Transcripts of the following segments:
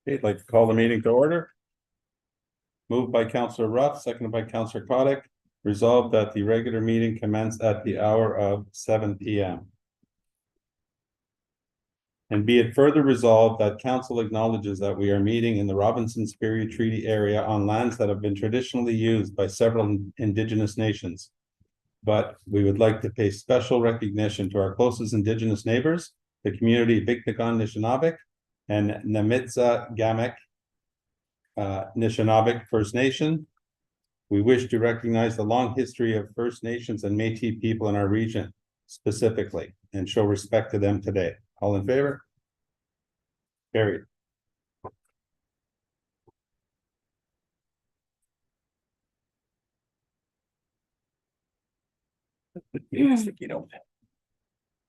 Okay, I'd like to call the meeting to order. Moved by Councillor Ruff, seconded by Councillor Kotick. Resolved that the regular meeting commence at the hour of 7 p.m. And be it further resolved that council acknowledges that we are meeting in the Robinson-Superior Treaty area on lands that have been traditionally used by several Indigenous nations. But we would like to pay special recognition to our closest Indigenous neighbors, the community Biktagon Nishnawbek and Namitza Gamek Nishnawbek First Nation. We wish to recognize the long history of First Nations and Métis people in our region specifically and show respect to them today. All in favor? Carried.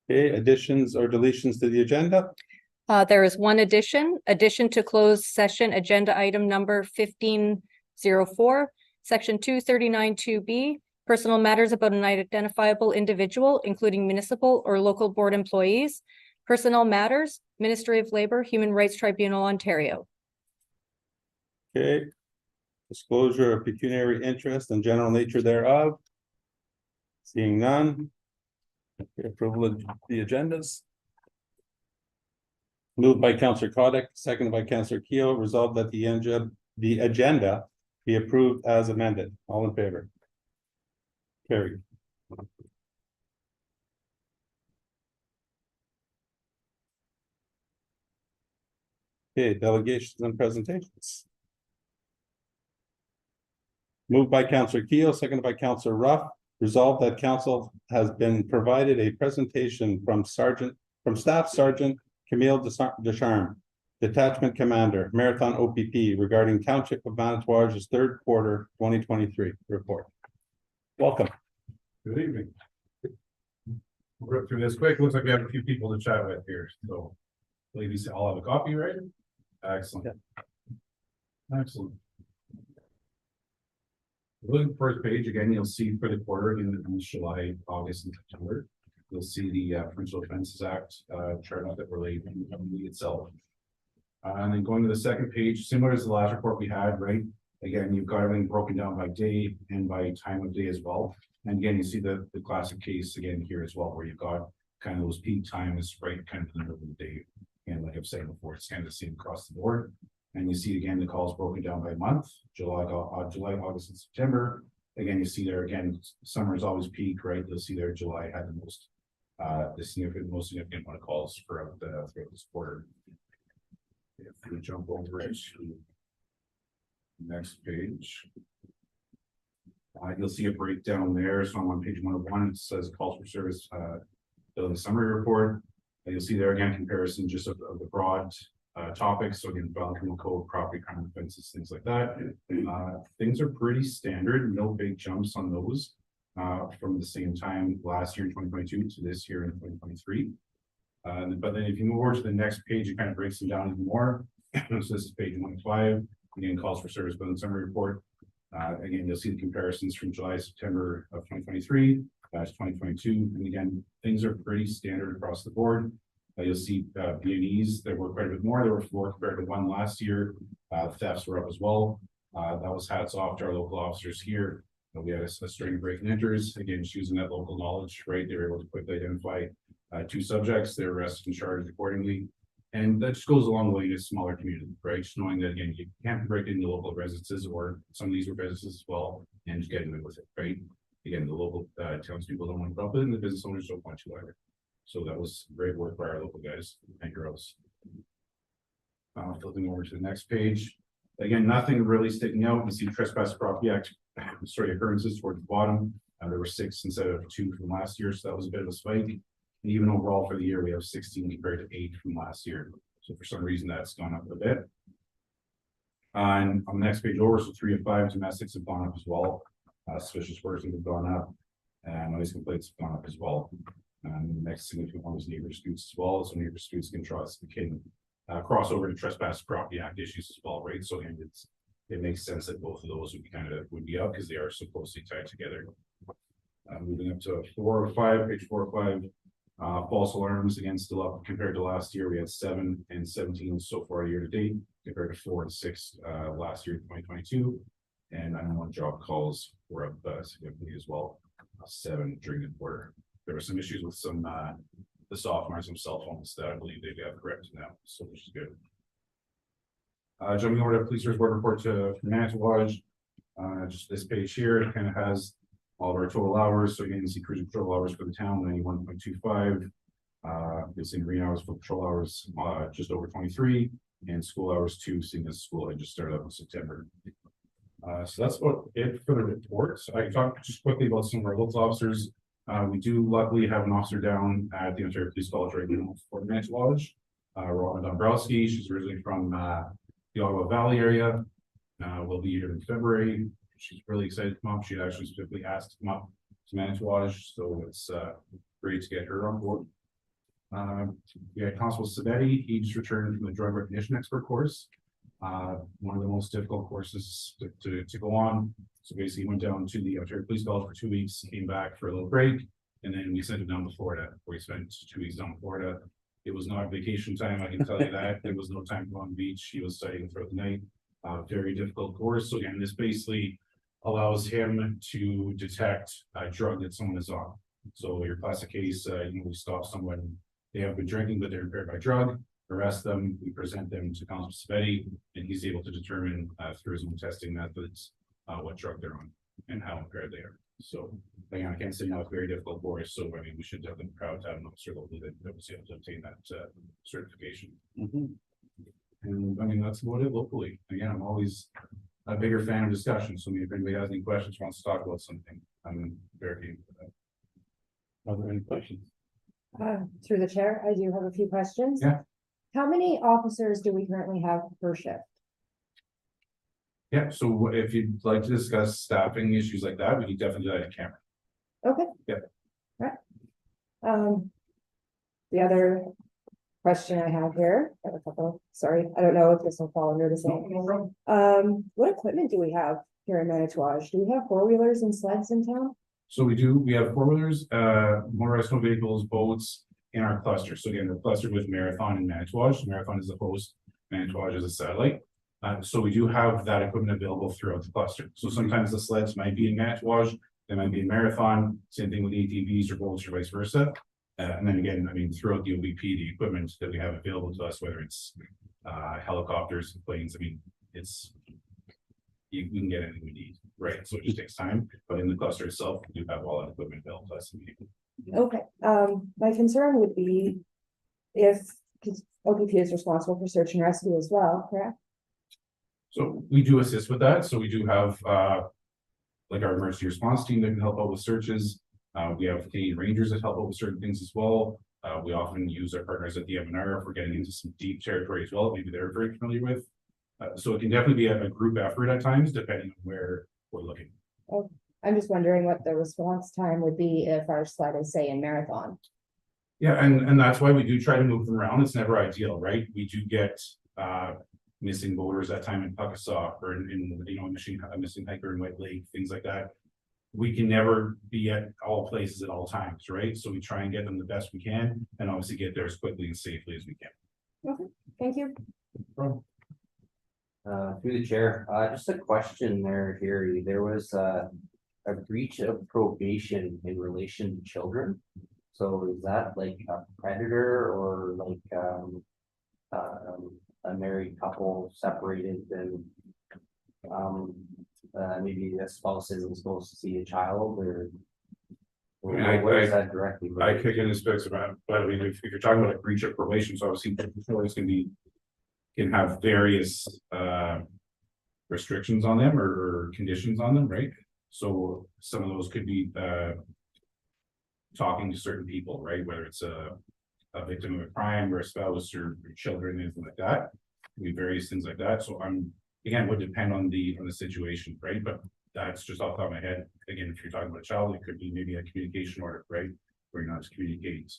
Okay, additions or deletions to the agenda? There is one addition to closed session agenda item number 1504, section 239(2)B, personal matters about an identifiable individual, including municipal or local board employees, personnel matters, Ministry of Labor, Human Rights Tribunal, Ontario. Okay. Disclosure of pecuniary interest and general nature thereof. Seeing none. Okay, approval of the agendas. Moved by Councillor Kotick, seconded by Councillor Keogh. Resolved that the agenda be approved as amended. All in favor? Carried. Okay, delegations and presentations. Moved by Councillor Keogh, seconded by Councillor Ruff. Resolved that council has been provided a presentation from Staff Sergeant Camille Descharmes, Detachment Commander, Marathon OPP, regarding Township of Manitouwage's third quarter 2023 report. Welcome. Good evening. We'll rip through this quick. Looks like we have a few people to chat with here. So ladies, all have a copy, right? Excellent. Yeah. Excellent. Look at the first page again, you'll see for the quarter in July, August, and September. You'll see the Provincial Offences Act chart that relate to the company itself. And then going to the second page, similar to the last report we had, right? Again, you've got everything broken down by day and by time of day as well. And again, you see the classic case again here as well, where you've got kind of those peak times right kind of in the middle of the day. And like I've said before, it's kind of the same across the board. And you see again the calls broken down by month, July, August, and September. Again, you see there again, summer is always peak, right? You'll see there July had the most most significant amount of calls throughout this quarter. If we jump over to the next page, you'll see a breakdown there. So I'm on page 101, it says calls for service building summary report. And you'll see there again comparison just of the broad topics. So again, criminal code, property crime offenses, things like that. Things are pretty standard, no big jumps on those from the same time last year in 2022 to this year in 2023. But then if you move over to the next page, it kind of breaks them down even more. So this is page 105, again, calls for service building summary report. Again, you'll see the comparisons from July, September of 2023 to 2022. And again, things are pretty standard across the board. You'll see B&Es that were quite a bit more. There were 4 compared to 1 last year. Thefts were up as well. That was hats off to our local officers here. We had a string of break and enters, again, just using that local knowledge, right? They were able to quickly identify 2 subjects. They were arrested and charged accordingly. And that just goes a long way in a smaller community, right? Just knowing that, again, you can't break into local residences, or some of these were businesses as well, and just getting away with it, right? Again, the local townspeople don't want to help it, and the business owners don't want to either. So that was great work by our local guys and girls. Flipping over to the next page. Again, nothing really sticking out. You see Trespass Property Act occurrences towards the bottom. There were 6 instead of 2 from last year, so that was a bit of a spike. And even overall for the year, we have 16 compared to 8 from last year. So for some reason, that's gone up a bit. And on the next page over, so 3 of 5 domestics have gone up as well. Suspicious persons have gone up, and noise complaints have gone up as well. And the next significant one was neighbor disputes as well. So neighbor disputes can cross over to Trespass Property Act issues as well, right? So it makes sense that both of those would be up because they are so closely tied together. Moving up to 4 of 5, page 4 of 5. False alarms, again, still up compared to last year. We had 7 and 17 so far year to date, compared to 4 and 6 last year, 2022. And 911 job calls were up significantly as well, 7 during the quarter. There were some issues with some the software, some cell phones that I believe they got corrected now, so which is good. Jumping over to police board report to Manitowocq. Just this page here, it kind of has all of our total hours. So again, you see cruiser patrol hours for the town, 91.25. You'll see green hours for patrol hours, just over 23, and school hours too, seeing as school had just started up in September. So that's about it for the report. So I can talk just quickly about some of our local officers. We do luckily have an officer down at the Ontario Police College right now for Manitowocq. Robin Dombrowski, she's originally from the Ottawa Valley area. Will be here in February. She's really excited to come up. She actually specifically asked to come up to Manitowocq, so it's great to get her on board. Yeah, Constable Savetti, he just returned from the drug recognition expert course. One of the most difficult courses to go on. So basically, he went down to the Ontario Police College for 2 weeks, came back for a little break, and then we sent him down to Florida, where he spent 2 weeks down in Florida. It was not vacation time, I can tell you that. There was no time to go on the beach. He was studying throughout the night. Very difficult course. So again, this basically allows him to detect a drug that someone is on. So your classic case, we stop someone, they have been drinking, but they're impaired by drug, arrest them, we present them to Constable Savetti, and he's able to determine through his own testing methods what drug they're on and how impaired they are. So again, I can't say now it's very difficult for us. So I mean, we should definitely be proud to have an officer locally that was able to obtain that certification. And I mean, that's about it locally. Again, I'm always a bigger fan of discussion. So if anybody has any questions, wants to talk about something, I'm very keen for that. Are there any questions? Through the chair, I do have a few questions. Yeah. How many officers do we currently have per shift? Yeah, so if you'd like to discuss staffing issues like that, we can definitely do that in camera. Okay. Yeah. Right. The other question I have here, I have a couple, sorry, I don't know if this will fall under the same. What equipment do we have here in Manitowocq? Do we have 4-wheelers and sleds in town? So we have 4-wheelers, motorized snow vehicles, boats in our cluster. So again, we're clustered with Marathon and Manitowocq. Marathon is the host, Manitowocq is a satellite. So we do have that equipment available throughout the cluster. So sometimes the sleds might be in Manitowocq, they might be in Marathon, same thing with ATVs or boats or vice versa. And then again, I mean, throughout the OVP, the equipment that we have available to us, whether it's helicopters, planes, I mean, we can get anything we need, right? So it just takes time, but in the cluster itself, we do have all that equipment available to us. Okay, my concern would be if OPP is responsible for search and rescue as well, correct? So we do assist with that. So we do have like our emergency response team that can help out with searches. We have Canadian Rangers that help out with certain things as well. We often use our partners at the MNR if we're getting into some deep territory as well. Maybe they're very familiar with. So it can definitely be a group effort at times, depending on where we're looking. Oh, I'm just wondering what the response time would be if our sled is, say, in Marathon. Yeah, and that's why we do try to move them around. It's never ideal, right? We do get missing voters at time in Puckasaw or in a missing hiker in White Lake, things like that. We can never be at all places at all times, right? So we try and get them the best we can and obviously get there as quickly and safely as we can. Okay, thank you. Through the chair, just a question there, Harry. There was a breach of probation in relation to children. So is that like a predator or like a married couple separated and maybe a spouse isn't supposed to see a child or what is that directly? I could get into specs about, but I mean, if you're talking about a breach of probation, so obviously can have various restrictions on them or conditions on them, right? So some of those could be talking to certain people, right? Whether it's a victim of a crime or a spouse or children, anything like that. Could be various things like that. So again, would depend on the situation, right? But that's just off the top of my head. Again, if you're talking about a child, it could be maybe a communication order, right? Where you're not to communicate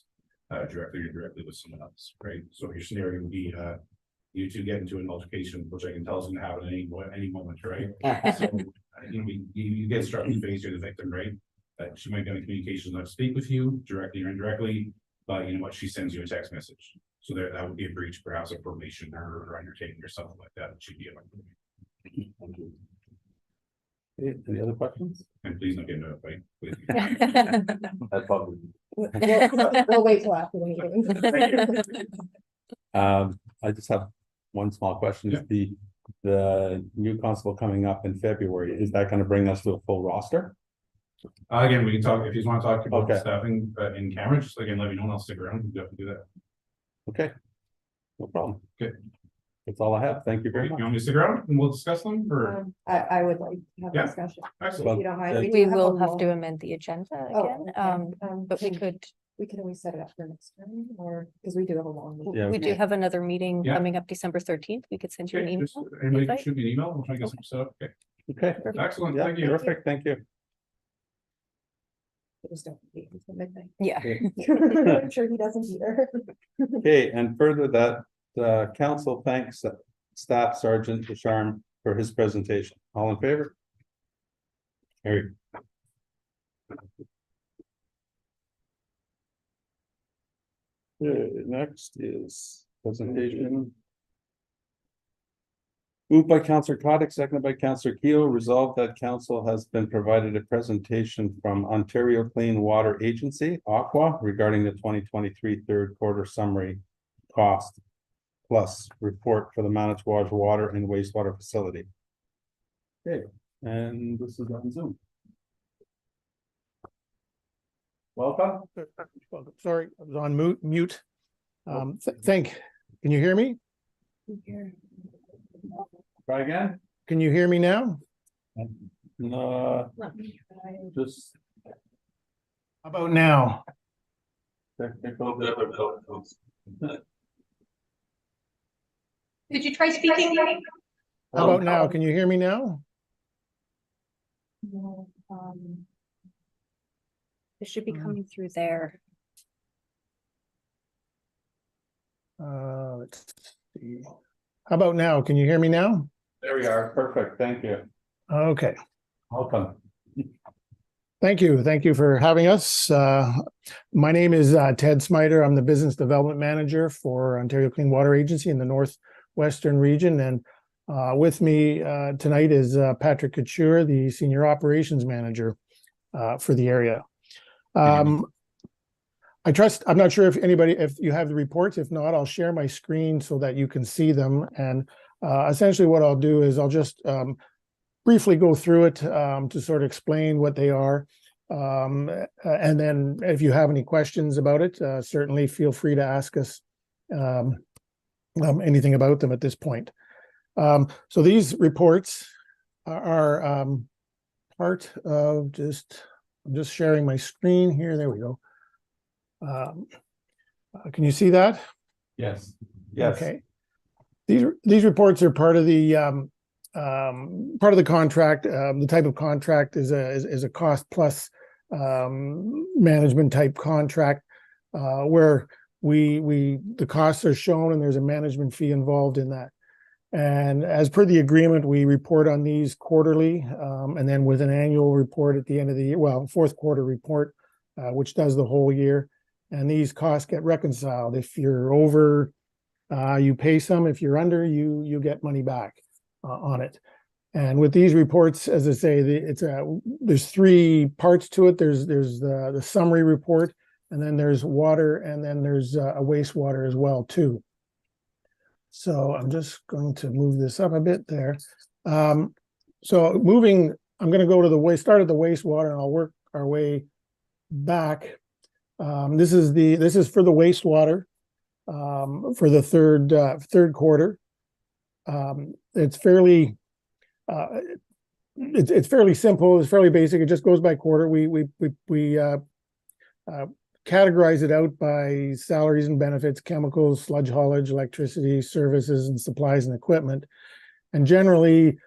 directly or indirectly with someone else, right? So your scenario would be you two get into an altercation, which I can tell is going to happen at any moment, right? So you get struck in the face, you're the victim, right? She might get a communication not to speak with you directly or indirectly. But you know what, she sends you a text message, so there, that would be a breach, perhaps of probation or undertaking or something like that, she'd be able. Okay, any other questions? And please don't get into a fight with you. That's probably. We'll wait till after the meeting. I just have one small question. Yeah. The new constable coming up in February, is that gonna bring us to a full roster? Again, we can talk, if you want to talk about Okay. staffing in camera, just again, let me know and I'll stick around, we can definitely do that. Okay. No problem. Okay. That's all I have. Thank you very You much. want me to stick around and we'll discuss them, or? I would like to have a Yeah. discussion, if Excellent. you don't mind. do We have will a have to long- amend the agenda Oh, again, okay. but we could, We can always set it up for next time, or, because we do have a long. meeting. Yeah. we do have another meeting Yeah. coming up December 13th. We could send you an Okay, email. just anybody invite. shoot me an email, we'll try to get some set up, okay, Okay. excellent, Yeah, thank you. perfect. Thank you. Just don't meet until midnight. Yeah. I'm sure he doesn't either. Okay, and further that, the council thanks Staff Sergeant Ducharme for his presentation. All in favor? Carried. Next is presentation. Moved by Councillor Kotick, seconded by Councillor Keel, resolved that council has been provided a presentation from Ontario Clean Water Agency, Aqua, regarding the 2023 third quarter summary cost plus report for the Manitowoc Water and Wastewater Facility. Okay, and this is on Zoom. Welcome. Sorry, I was on mute. Can you hear me? Try again? Can you hear me now? No, just How about now? technical. Did you try speaking? How about now? Can you hear me now? It should be coming through there. Let's see. How about now? Can you hear me now? There we are. Perfect. Thank you. Okay, Welcome. thank you. Thank you for having us. My name is Ted Smiter. I'm the Business Development Manager for Ontario Clean Water Agency in the Northwestern region. And with me tonight is Patrick Couture, the Senior Operations Manager for the area. I trust, I'm not sure if you have the reports. If not, I'll share my screen so that you can see them. And essentially what I'll do is I'll just briefly go through it to sort of explain what they are. And then if you have any questions about it, certainly feel free to ask us anything about them at this point. So these reports are part of I'm just sharing my screen here. There we go. Can you see that? Yes. Yes. Okay. These reports are part of the contract. The type of contract is a cost plus management type contract where the costs are shown and there's a management fee involved in that. And as per the agreement, we report on these quarterly, and then with an annual report at the end of the year, well, fourth quarter report, which does the whole year. And these costs get reconciled. If you're over, you pay some. If you're under, you get money back on it. And with these reports, as I say, there's three parts to it. There's the summary report, and then there's water, and then there's a wastewater as well too. So I'm just going to move this up a bit there. So moving, I'm going to go to start at the wastewater, and I'll work our way back. This is for the wastewater for the third quarter. It's fairly simple. It's fairly basic. It just goes by quarter. We categorize it out by salaries and benefits, chemicals, sludge haulage, electricity, services, and supplies and equipment. And generally,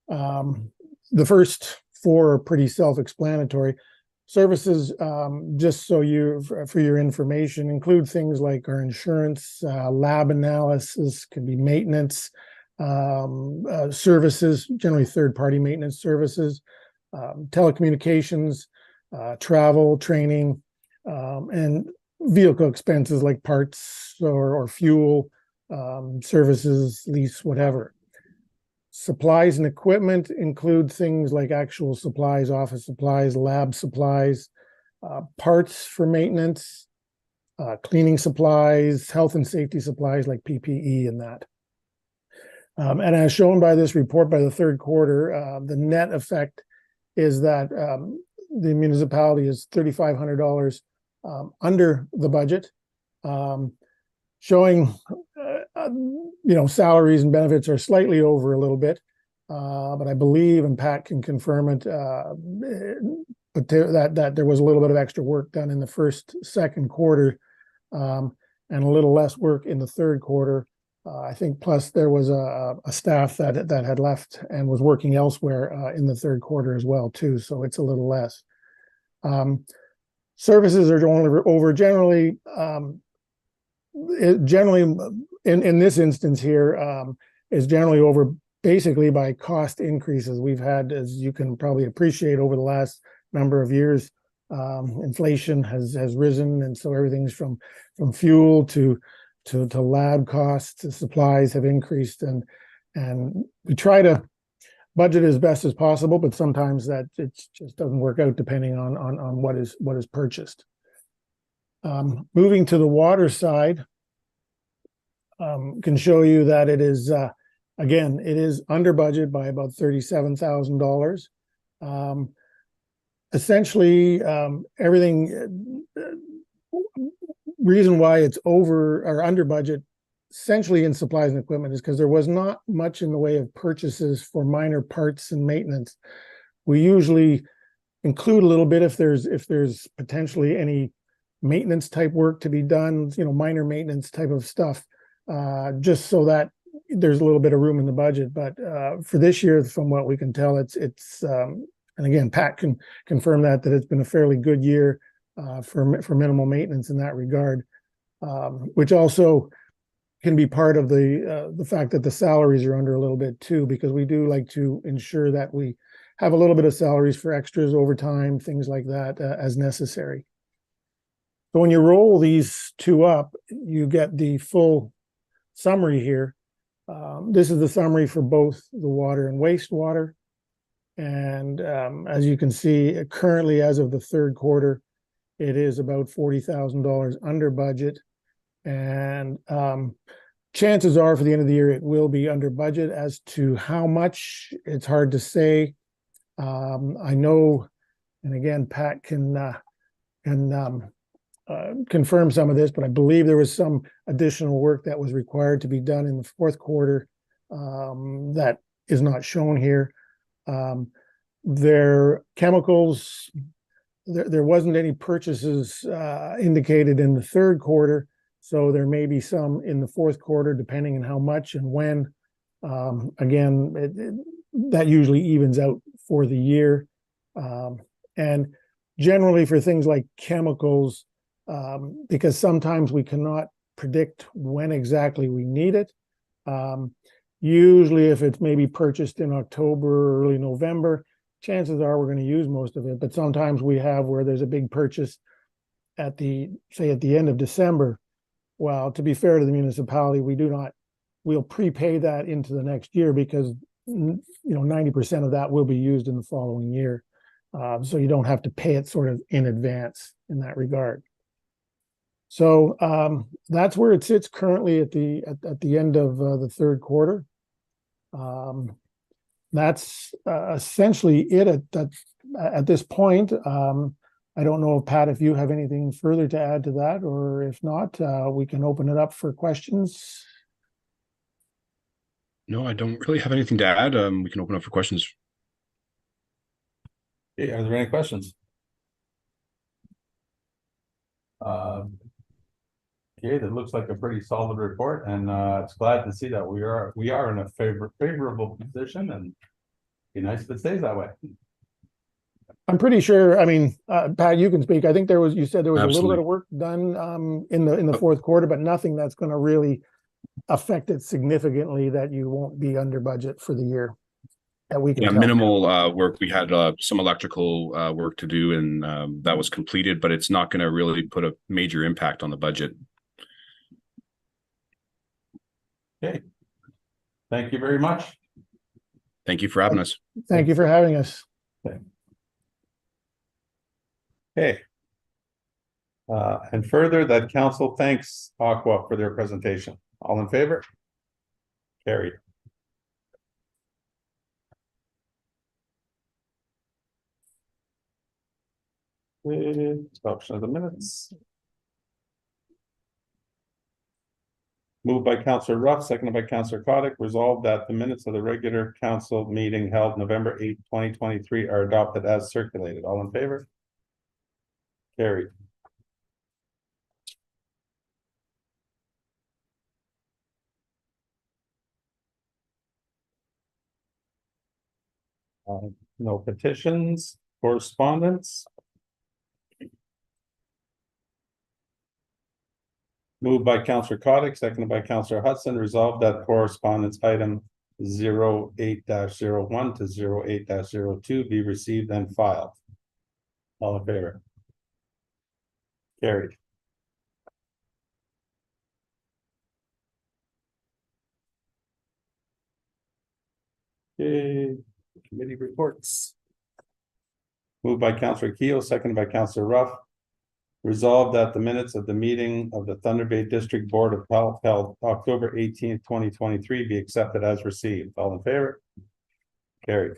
the first four are pretty self-explanatory. Services, just so for your information, include things like our insurance, lab analysis, could be maintenance, services, generally third-party maintenance services, telecommunications, travel, training, and vehicle expenses like parts or fuel, services, lease, whatever. Supplies and equipment include things like actual supplies, office supplies, lab supplies, parts for maintenance, cleaning supplies, health and safety supplies like PPE and that. And as shown by this report, by the third quarter, the net effect is that the municipality is $3,500 under the budget, showing salaries and benefits are slightly over a little bit, but I believe, and Pat can confirm it, but that there was a little bit of extra work done in the second quarter, and a little less work in the third quarter. I think plus there was a staff that had left and was working elsewhere in the third quarter as well too, so it's a little less. Services are only over generally. Generally, in this instance here, is generally over basically by cost increases we've had, as you can probably appreciate, over the last number of years. Inflation has risen, and so everything's from fuel to lab costs to supplies have increased, and we try to budget as best as possible, but sometimes that it just doesn't work out depending on what is purchased. Moving to the water side, can show you that it is again, it is under budget by about $37,000. Essentially, everything. Reason why it's over or under budget, essentially in supplies and equipment, is because there was not much in the way of purchases for minor parts and maintenance. We usually include a little bit if there's potentially any maintenance type work to be done, minor maintenance type of stuff, just so that there's a little bit of room in the budget. But for this year, from what we can tell, it's and again, Pat can confirm that it's been a fairly good year for minimal maintenance in that regard, which also can be part of the fact that the salaries are under a little bit too, because we do like to ensure that we have a little bit of salaries for extras, overtime, things like that as necessary. So when you roll these two up, you get the full summary here. This is the summary for both the water and wastewater. And as you can see, currently as of the third quarter, it is about $40,000 under budget. And chances are for the end of the year, it will be under budget. As to how much, it's hard to say. I know, and again, Pat can confirm some of this, but I believe there was some additional work that was required to be done in the fourth quarter that is not shown here. Their chemicals, there wasn't any purchases indicated in the third quarter, so there may be some in the fourth quarter, depending on how much and when. Again, that usually evens out for the year. And generally for things like chemicals, because sometimes we cannot predict when exactly we need it. Usually if it's maybe purchased in October or early November, chances are we're going to use most of it. But sometimes we have where there's a big purchase at the end of December. Well, to be fair to the municipality, we'll prepay that into the next year because 90% of that will be used in the following year. So you don't have to pay it sort of in advance in that regard. So that's where it sits currently at the end of the third quarter. That's essentially it at this point. I don't know, Pat, if you have anything further to add to that, or if not, we can open it up for questions. No, I don't really have anything to add. We can open up for questions. Okay, are there any questions? Okay, that looks like a pretty solid report, and it's glad to see that we are in a favorable position, and be nice if it stays that way. I'm pretty sure. I mean, Pat, you can speak. I think you said there was Absolutely. a little bit of work done in the fourth quarter, but nothing that's going to really affect it significantly that you won't be under budget for the year. that we can Yeah, tell. minimal work. We had some electrical work to do, and that was completed, but it's not going to really put a major impact on the budget. Okay. Thank you very much. Thank you for having us. Thank you for having us. Okay. And further, that council thanks Aqua for their presentation. All in favor? Carried. Adoption of the minutes. Moved by Councillor Ruff, seconded by Councillor Coddick, resolved that the minutes of the regular council meeting held November 8th, 2023 are adopted as circulated. All in favor? Carried. No petitions, correspondence. Moved by Councillor Coddick, seconded by Councillor Hudson, resolved that correspondence item 08-01 to 08-02 be received and filed. All in favor? Carried. Okay, committee reports. Moved by Councillor Keel, seconded by Councillor Ruff. Resolved that the minutes of the meeting of the Thunder Bay District Board of Health held October 18th, 2023 be accepted as received. All in favor? Carried.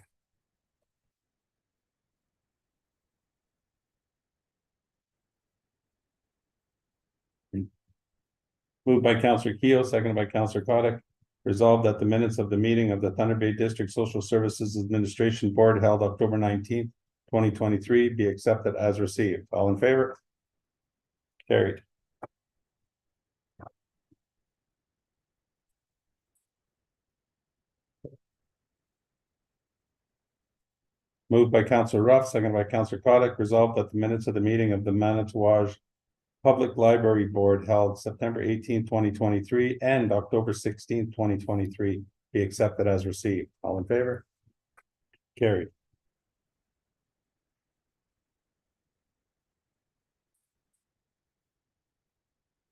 Moved by Councillor Keel, seconded by Councillor Coddick. Resolved that the minutes of the meeting of the Thunder Bay District Social Services Administration Board held October 19th, 2023 be accepted as received. All in favor? Carried. Moved by Councillor Ruff, seconded by Councillor Coddick, resolved that the minutes of the meeting of the Manitouwadge Public Library Board held September 18th, 2023 and October 16th, 2023 be accepted as received. All in favor? Carried.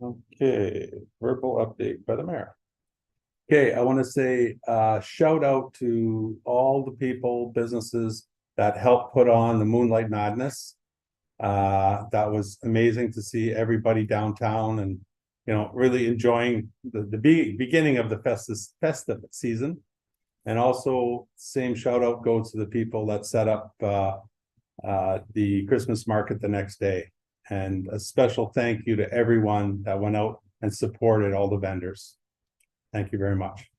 Okay, verbal update by the mayor. Okay, I want to say shout out to all the people, businesses that helped put on the Moonlight Madness. That was amazing to see everybody downtown and, you know, really enjoying the beginning of the festive season. And also same shout out goes to the people that set up the Christmas market the next day. And a special thank you to everyone that went out and supported all the vendors. Thank you very much.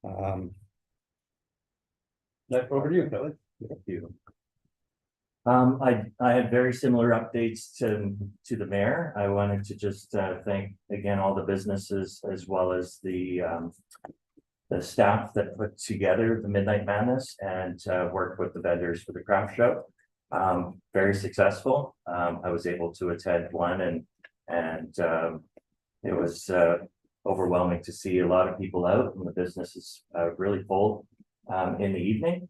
Over to you, Kelly. Thank you. I had very similar updates to the mayor. I wanted to just thank again all the businesses as well as the staff that put together the Midnight Madness and worked with the vendors for the craft show. Very successful. I was able to attend one and it was overwhelming to see a lot of people out, and the business is really full in the evening.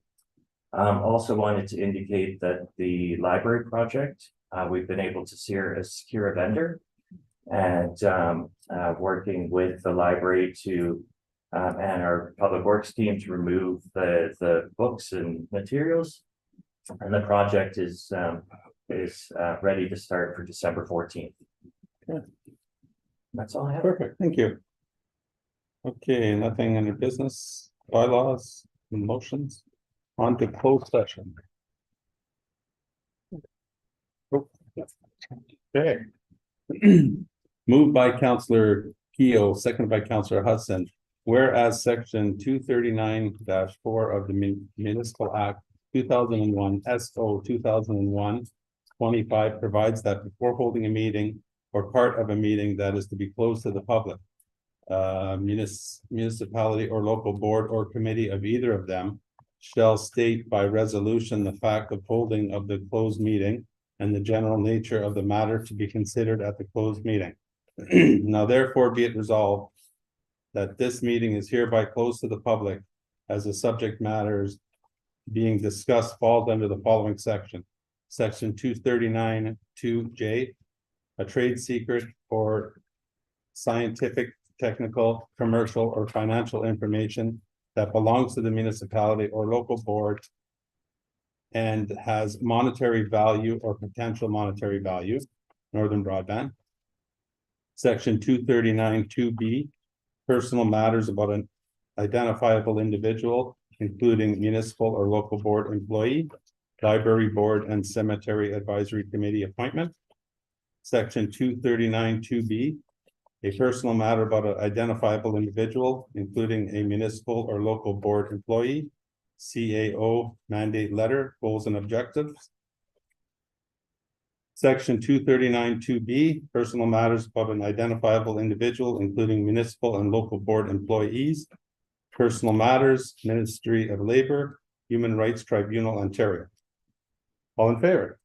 Also wanted to indicate that the library project, we've been able to secure a vendor and working with the library to and our public works team to remove the books and materials. And the project is ready to start for December 14th. Yeah. That's all I have. Perfect, thank you. Okay, nothing under business, bylaws, motions, on to closed session. Okay. Moved by Councillor Keel, seconded by Councillor Hudson. Whereas section 239-4 of the Municipal Act 2001 SO 2001 25 provides that before holding a meeting or part of a meeting that is to be closed to the public, municipality or local board or committee of either of them shall state by resolution the fact of holding of the closed meeting and the general nature of the matter to be considered at the closed meeting. Now therefore be it resolved that this meeting is hereby closed to the public as the subject matters being discussed falls under the following section. Section 239 2J, a trade secret or scientific, technical, commercial, or financial information that belongs to the municipality or local board and has monetary value or potential monetary value, Northern Broadband. Section 239 2B, personal matters about an identifiable individual, including municipal or local board employee, library board and cemetery advisory committee appointment. Section 239 2B, a personal matter about an identifiable individual, including a municipal or local board employee, CAO mandate letter, goals and objectives. Section 239 2B, personal matters about an identifiable individual, including municipal and local board employees, personal matters, Ministry of Labor, Human Rights Tribunal, Ontario. All in favor?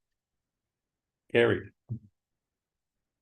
Carried.